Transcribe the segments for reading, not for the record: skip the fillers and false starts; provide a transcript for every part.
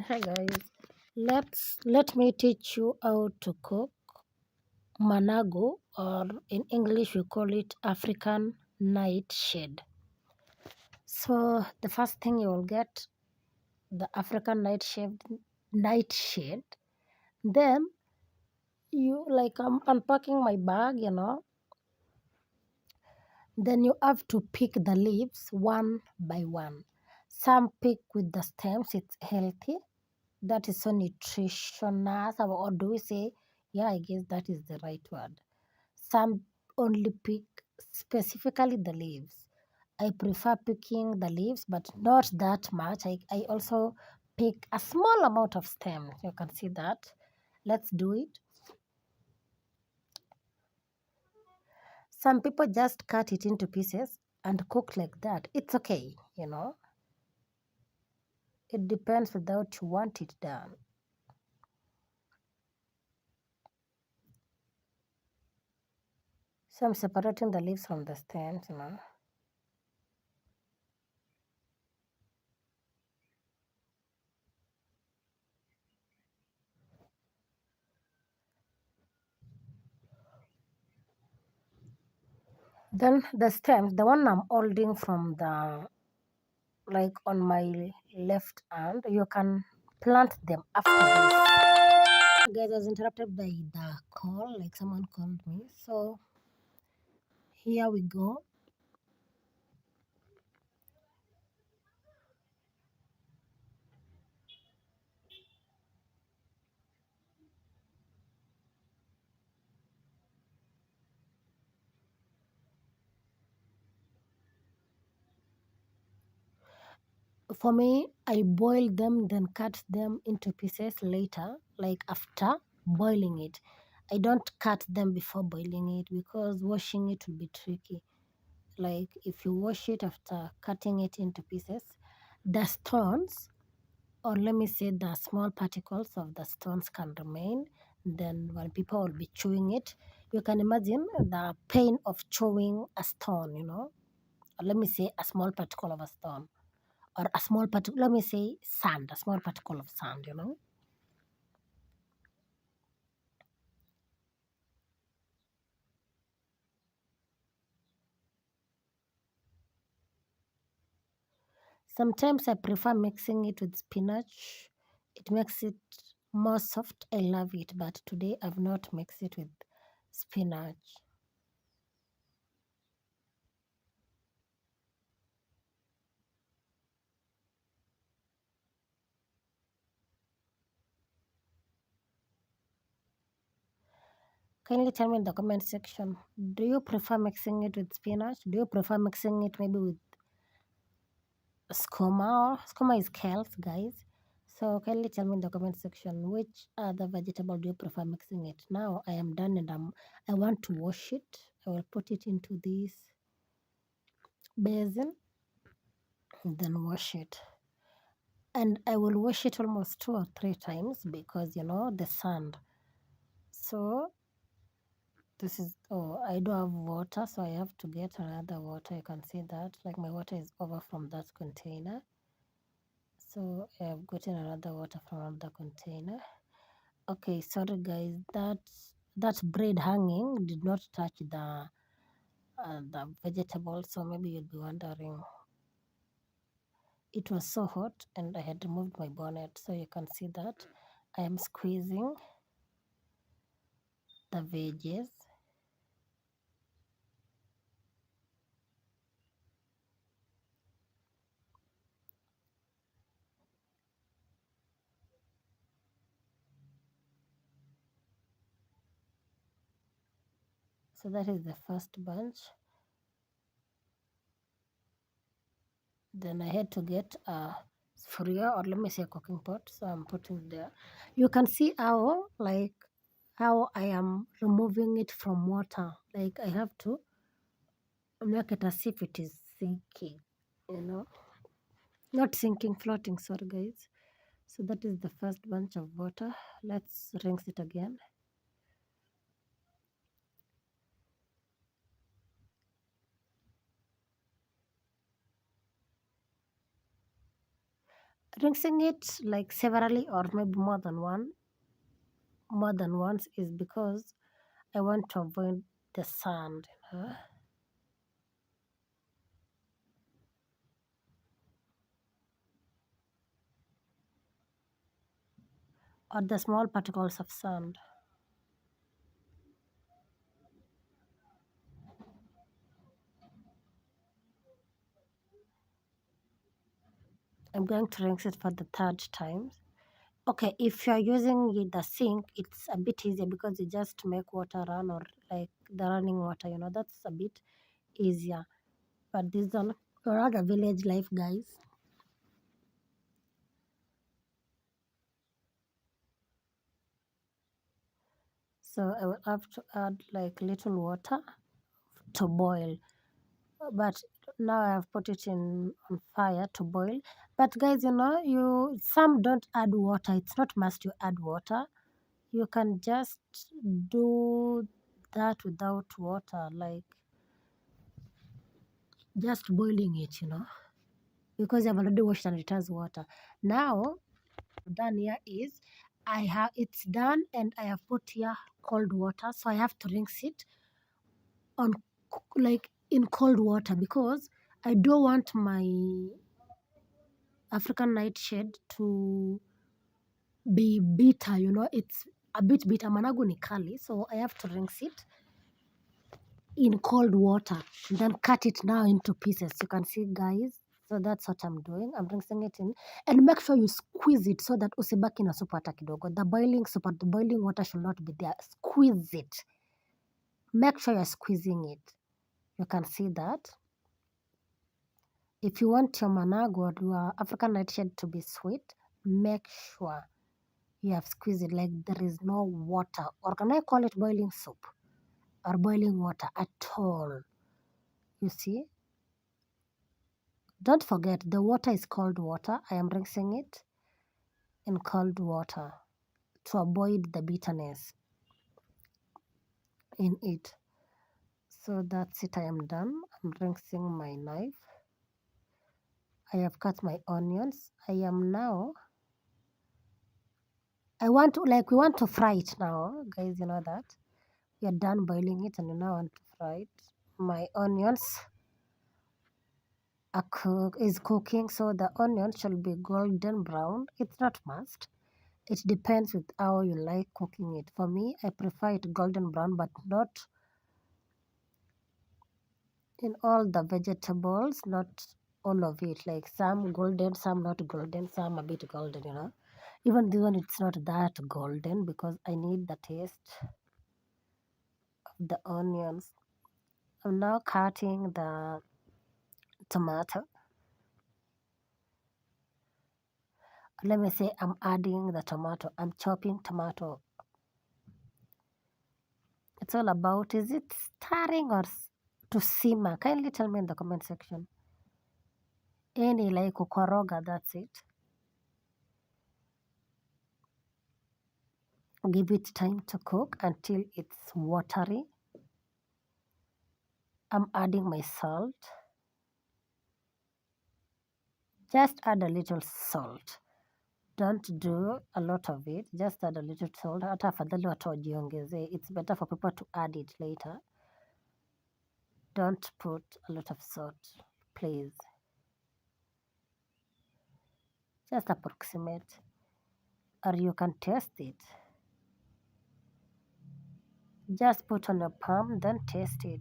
Hi guys, let me teach you how to cook manago, or in English we call it African nightshade. So the first thing you will get the African nightshade. Then you, like, I'm unpacking my bag, Then you have to pick the leaves one by one. Some pick with the stems, it's healthy. That is so nutritious, or do we say, yeah, I guess that is the right word. Some only pick specifically the leaves. I prefer picking the leaves, but not that much. I also pick a small amount of stems. You can see that. Let's do it. Some people just cut it into pieces and cook like that. It's okay. It depends with how you want it done. So I'm separating the leaves from the stems. Then the stems, the one I'm holding from the, like, on my left hand, you can plant them after this. Guys, I was interrupted by the call, like someone called me. So here we go. For me, I boil them, then cut them into pieces later, like after boiling it. I don't cut them before boiling it because washing it will be tricky. Like if you wash it after cutting it into pieces, the stones, or let me say the small particles of the stones, can remain. Then when people will be chewing it, you can imagine the pain of chewing a stone. Or let me say a small particle of a stone, or a small particle, let me say sand, a small particle of sand. Sometimes I prefer mixing it with spinach. It makes it more soft. I love it, but today I've not mixed it with spinach. Kindly tell me in the comment section, do you prefer mixing it with spinach? Do you prefer mixing it maybe with skoma? Skoma is kales, guys. So kindly tell me in the comment section, which other vegetable do you prefer mixing it? Now I am done, and I want to wash it. I will put it into this basin and then wash it. And I will wash it almost 2 or 3 times because the sand. So this is, oh, I don't have water, so I have to get another water. You can see that, like, my water is over from that container. So I have gotten another water from another container. Okay, sorry guys, that bread hanging did not touch the vegetable, so maybe you'll be wondering. It was so hot and I had removed my bonnet, so you can see that I am squeezing the veggies. So that is the first bunch. Then I had to get a sufuria, or let me say a cooking pot. So I'm putting there. You can see how I am removing it from water. Like, I have to make it as if it is sinking, you know, not sinking, floating. Sorry, guys. So that is the first bunch of water. Let's rinse it again. Rinsing it like severally or maybe more than once is because I want to avoid the sand, or the small particles of sand. I'm going to rinse it for the third time. Okay, if you're using the sink, it's a bit easier because you just make water run or like the running water, that's a bit easier. But this one, we're not a village life, guys. So I will have to add like little water to boil. But now I've put it in on fire to boil. But guys, you some don't add water. It's not must you add water. You can just do that without water, like just boiling it, because I've already washed and it has water. Now done here is I have it's done and I have put here cold water, so I have to rinse it on like in cold water because I don't want my African nightshade to be bitter, it's a bit bitter. Managu ni kali, so I have to rinse it in cold water and then cut it now into pieces. You can see, guys. So that's what I'm doing. I'm rinsing it in and make sure you squeeze it so that usibaki na supu hata kidogo. The boiling soup, the boiling water should not be there. Squeeze it. Make sure you're squeezing it. You can see that. If you want your managu or your African nightshade to be sweet, make sure you have squeezed it like there is no water, or can I call it boiling soup or boiling water at all. You see? Don't forget the water is cold water. I am rinsing it in cold water to avoid the bitterness in it. So that's it. I am done. I'm rinsing my knife. I have cut my onions. I am now. We want to fry it now, guys. You know that we are done boiling it, and we now want to fry it. My onions is cooking, so the onion should be golden brown. It's not must. It depends with how you like cooking it. For me, I prefer it golden brown, but not in all the vegetables, not all of it. Like some golden, some not golden, some a bit golden, Even this one, it's not that golden because I need the taste of the onions. I'm now cutting the tomato. Let me say I'm adding the tomato. I'm chopping tomato. It's all about, is it stirring or to simmer? Kindly tell me in the comment section. Any like kukoroga, that's it. Give it time to cook until it's watery. I'm adding my salt. Just add a little salt. Don't do a lot of it. Just add a little salt. Hata afadhali watu wajiongezee. It's better for people to add it later. Don't put a lot of salt, please. Just approximate. Or you can taste it. Just put on your palm, then taste it.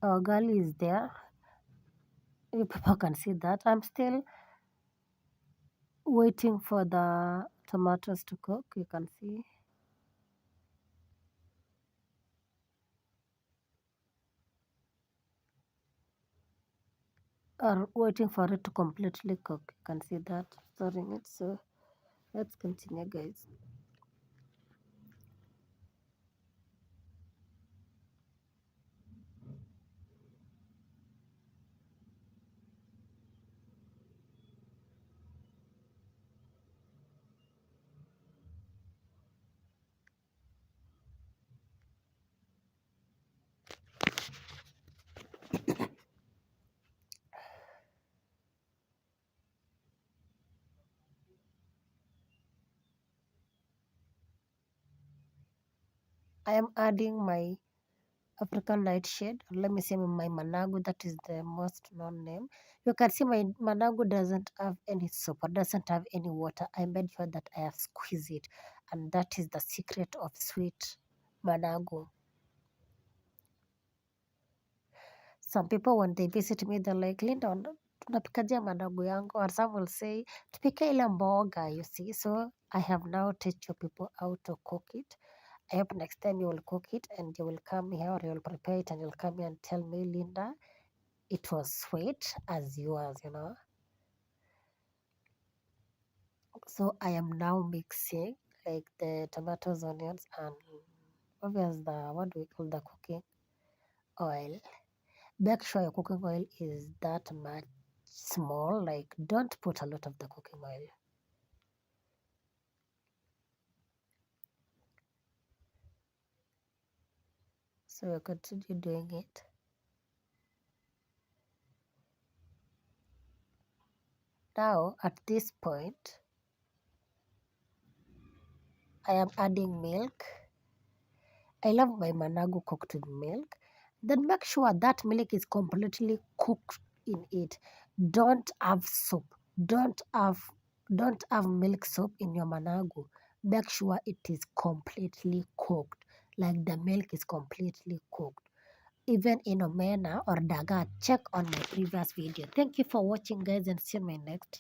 Our girl is there. You people can see that. I'm still waiting for the tomatoes to cook. You can see. Or waiting for it to completely cook. You can see that. Stirring it. So let's continue, guys. I am adding my African nightshade. Let me say my managu, that is the most known name. You can see my managu doesn't have any soap or doesn't have any water. I made sure that I have squeezed it, and that is the secret of sweet managu. Some people when they visit me, they're like, Linda, tunapikaje managu yangu? Or some will say, tupike ile mboga, you see. So I have now teach you people how to cook it. I hope next time you will cook it and you will come here or you will prepare it and you'll come here and tell me, Linda, it was sweet as yours. So I am now mixing like the tomatoes, onions, and obviously the what do we call the cooking oil. Make sure your cooking oil is that much small. Like don't put a lot of the cooking oil. So we continue doing it. Now at this point, I am adding milk. I love my managu cooked with milk. Then make sure that milk is completely cooked in it. Don't have soup. Don't have don't have milk soup in your managu. Make sure it is completely cooked. Like the milk is completely cooked. Even in omena or daga, check on my previous video. Thank you for watching guys and see you in my next